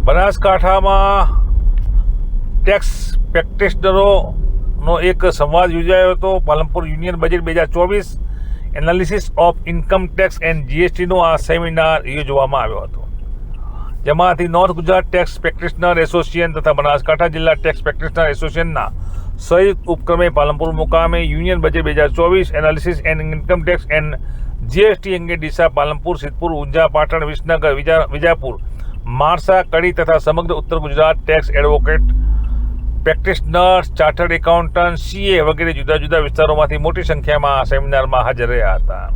બનાસકાંઠામાં ટેક્સ પ્રેક્ટિશનરોનો એક સંવાદ યોજાયો હતો. Palanpur union budget 2024 analysis of income tax and જીએસટીનો આ સેમિનાર યોજવામાં આવ્યો હતો, જેમાંથી north Gujarat tax practitioner association તથા બનાસકાંઠા જિલ્લા ટેક્સ પ્રેક્ટિશનર એસોસિએશનના સંયુક્ત ઉપક્રમે પાલનપુર મુકામે union budget 2024 analysis and income tax and GST અંગે ડીસા, પાલનપુર, સિદ્ધપુર, ઊંઝા, પાટણ, વિસનગર, વિજાપુર, માણસા, કડી તથા સમગ્ર ઉત્તર Gujarat tax advocate, practitioners, chartered accountant, CA વગેરે જુદા જુદા વિસ્તારોમાંથી મોટી સંખ્યામાં આ સેમિનારમાં હાજર રહ્યા હતા.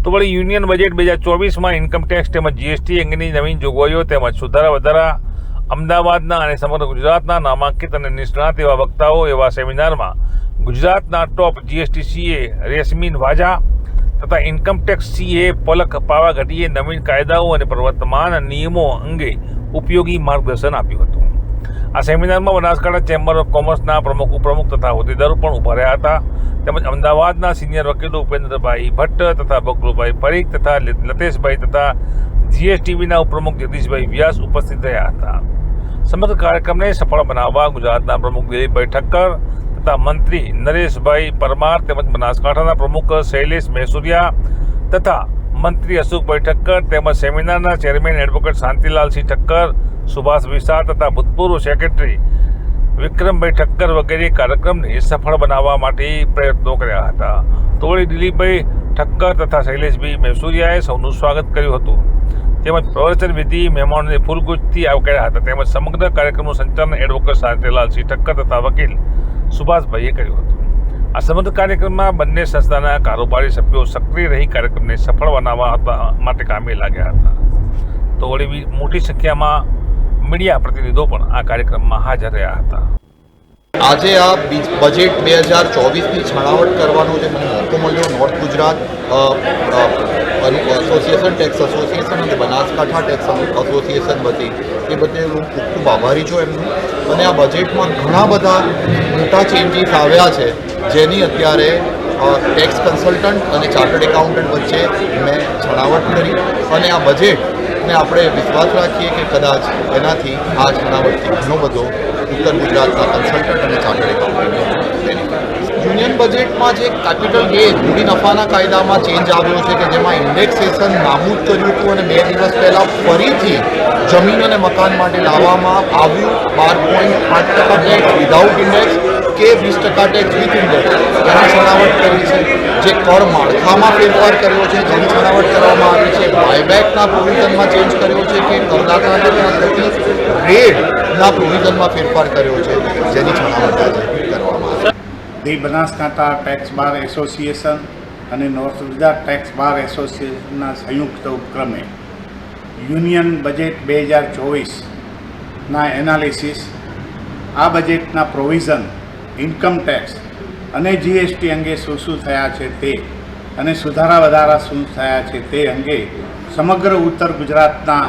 તો વળી યુનિયન બજેટ 2024માં ઇન્કમ ટેક્સ તેમજ જીએસટી અંગેની નવીન જોગવાઈઓ તેમજ સુધારા વધારા અમદાવાદના અને સમગ્ર ગુજરાતના નામાંકિત અને નિષ્ણાત એવા વક્તાઓ એવા સેમિનારમાં ગુજરાતના ટોપ જીએસટી સીએ રેશમીન વાજા તથા ઇન્કમ ટેક્સ સીએ પલક પાવાગઢીએ નવીન કાયદાઓ અને પ્રવર્તમાન નિયમો અંગે ઉપયોગી માર્ગદર્શન આપ્યું હતું. આ સેમિનારમાં બનાસકાંઠા ચેમ્બર ઓફ કોમર્સના પ્રમુખ, ઉપપ્રમુખ તથા હોદ્દેદારો પણ ઉભા રહ્યા હતા. તેમજ અમદાવાદના સિનિયર વકીલો ઉપેન્દ્રભાઈ ભટ્ટ તથા બકલુભાઈ પરીખ તથા લતેશભાઈ તથા જીએસટીવીના ઉપપ્રમુખ જગદીશભાઈ વ્યાસ ઉપસ્થિત રહ્યા હતા. સમગ્ર કાર્યક્રમને સફળ બનાવવા ગુજરાતના પ્રમુખ દિલીપભાઈ ઠક્કર તથા મંત્રી નરેશભાઈ પરમાર તેમજ બનાસકાંઠાના પ્રમુખ શૈલેષ મહેસુરિયા તથા મંત્રી અશોકભાઈ ઠક્કર તેમજ સેમિનારના ચેરમેન એડવોકેટ શાંતિલાલસિંહ ઠક્કર, સુભાષ વિશાળ તથા ભૂતપૂર્વ સેક્રેટરી વિક્રમભાઈ ઠક્કર વગેરે કાર્યક્રમને સફળ બનાવવા માટે પ્રયત્નો કર્યા હતા. તો વળી દિલીપભાઈ ઠક્કર તથા શૈલેષભાઈ મહેસુરિયાએ સૌનું સ્વાગત કર્યું હતું તેમજ પ્રવચન વિધિ મહેમાનોને ફૂલગુચ્છથી આવકાર્યા હતા. તેમજ સમગ્ર કાર્યક્રમનું સંચાલન એડવોકેટ શાંતિલાલસિંહ ઠક્કર તથા વકીલ સુભાષભાઈએ કર્યું હતું. આ સમગ્ર કાર્યક્રમમાં બંને સંસ્થાના કારોબારી સભ્યો સક્રિય રહી કાર્યક્રમને સફળ બનાવવા માટે કામે લાગ્યા હતા. તો વળી મોટી સંખ્યામાં મીડિયા પ્રતિનિધિઓ પણ આ કાર્યક્રમમાં હાજર રહ્યા હતા. આજે આ બજેટ 2024ની છણાવટ કરવાનો જે મને મોકો મળ્યો, north Gujarat association tax association અને બનાસકાંઠા ટેક્સ એસોસિએશન વતી એ બધે હું ખૂબ ખૂબ આભારી છું એમનું. અને આ બજેટમાં ઘણા બધા મોટા ચેન્જીસ આવ્યા છે, જેની અત્યારે ટેક્સ કન્સલ્ટન્ટ અને ચાર્ટર્ડ એકાઉન્ટન્ટ વચ્ચે મેં છણાવટ કરી. અને આ બજેટને આપણે વિશ્વાસ રાખીએ કે કદાચ એનાથી આ છણાવટથી ઘણો બધો ઉત્તર ગુજરાતના કન્સલ્ટન્ટ અને ચાર્ટર્ડ એકાઉન્ટન્ટ યુનિયન બજેટમાં જે કેપિટલ ગેઇન મૂડી નફાના કાયદામાં ચેન્જ આવ્યો છે કે જેમાં ઇન્ડેક્સેશન નાબૂદ કર્યું હતું અને 2 દિવસ પહેલાં ફરીથી જમીન અને મકાન માટે લાવવામાં આવ્યું 12.8% ટેક્સ વિધાઉટ ઇન્ડેક્સ કે 20% ટેક્સ વિથ ઇન્ડેક્સ, એની છણાવટ કરી છે. જે કર માળખામાં ફેરફાર કર્યો છે જેની છણાવટ કરવામાં આવી છે. બાયબેકના પ્રોવિઝનમાં ચેન્જ કર્યો છે કે કરદાતાને થતી રેડના પ્રોવિઝનમાં ફેરફાર કર્યો છે, જેની છણાવટ આજે કરવામાં આવી. The Banaskantha tax bar association અને નોર્થ ગુજરાત ટેક્સ બાર એસોસિએશનના સંયુક્ત ઉપક્રમે યુનિયન બજેટ 2024ના એનાલિસિસ, આ બજેટના પ્રોવિઝન, ઇન્કમ ટેક્સ અને જીએસટી અંગે શું શું થયા છે તે અને સુધારા વધારા શું થયા છે તે અંગે સમગ્ર ઉત્તર ગુજરાતના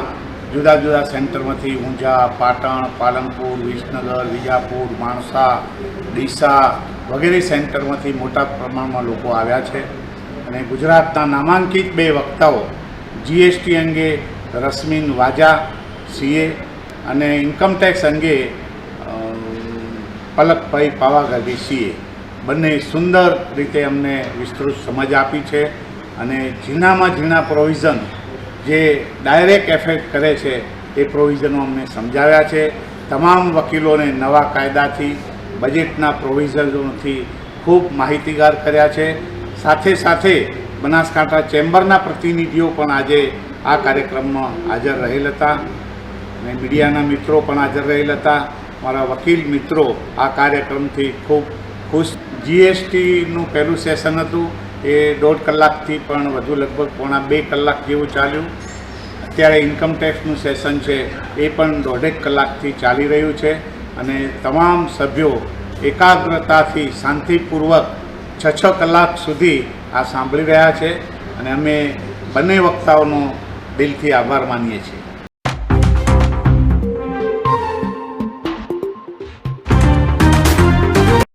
જુદા જુદા સેન્ટરમાંથી ઊંઝા, પાટણ, પાલનપુર, વિસનગર, વિજાપુર, માણસા, ડીસા વગેરે સેન્ટરમાંથી મોટા પ્રમાણમાં લોકો આવ્યા છે. અને ગુજરાતના નામાંકિત 2 વક્તાઓ જીએસટી અંગે રશ્મીન વાજા સીએ અને ઇન્કમ ટેક્સ અંગે પલકભાઈ પાવાગઢી સીએ, બંને સુંદર રીતે અમને વિસ્તૃત સમજ આપી છે. અને ઝીણામાં ઝીણા પ્રોવિઝન જે ડાયરેક્ટ એફેક્ટ કરે છે એ પ્રોવિઝનો અમને સમજાવ્યા છે. તમામ વકીલોને નવા કાયદાથી, બજેટના પ્રોવિઝનોથી ખૂબ માહિતીગાર કર્યા છે. સાથે સાથે બનાસકાંઠા ચેમ્બરના પ્રતિનિધિઓ પણ આજે આ કાર્યક્રમમાં હાજર રહેલ હતા અને મીડિયાના મિત્રો પણ હાજર રહેલ હતા. મારા વકીલ મિત્રો આ કાર્યક્રમથી ખૂબ ખુશ. જીએસટીનું પહેલું સેશન હતું, એ 1.5 કલાકથી પણ વધુ, લગભગ પોણા 2 કલાક જેવું ચાલ્યું. અત્યારે ઇન્કમ ટેક્સનું સેશન છે એ પણ 1.5 કલાકથી ચાલી રહ્યું છે. અને તમામ સભ્યો એકાગ્રતાથી શાંતિપૂર્વક 6 કલાક સુધી આ સાંભળી રહ્યા છે. અને અમે બંને વક્તાઓનો દિલથી આભાર માનીએ છીએ.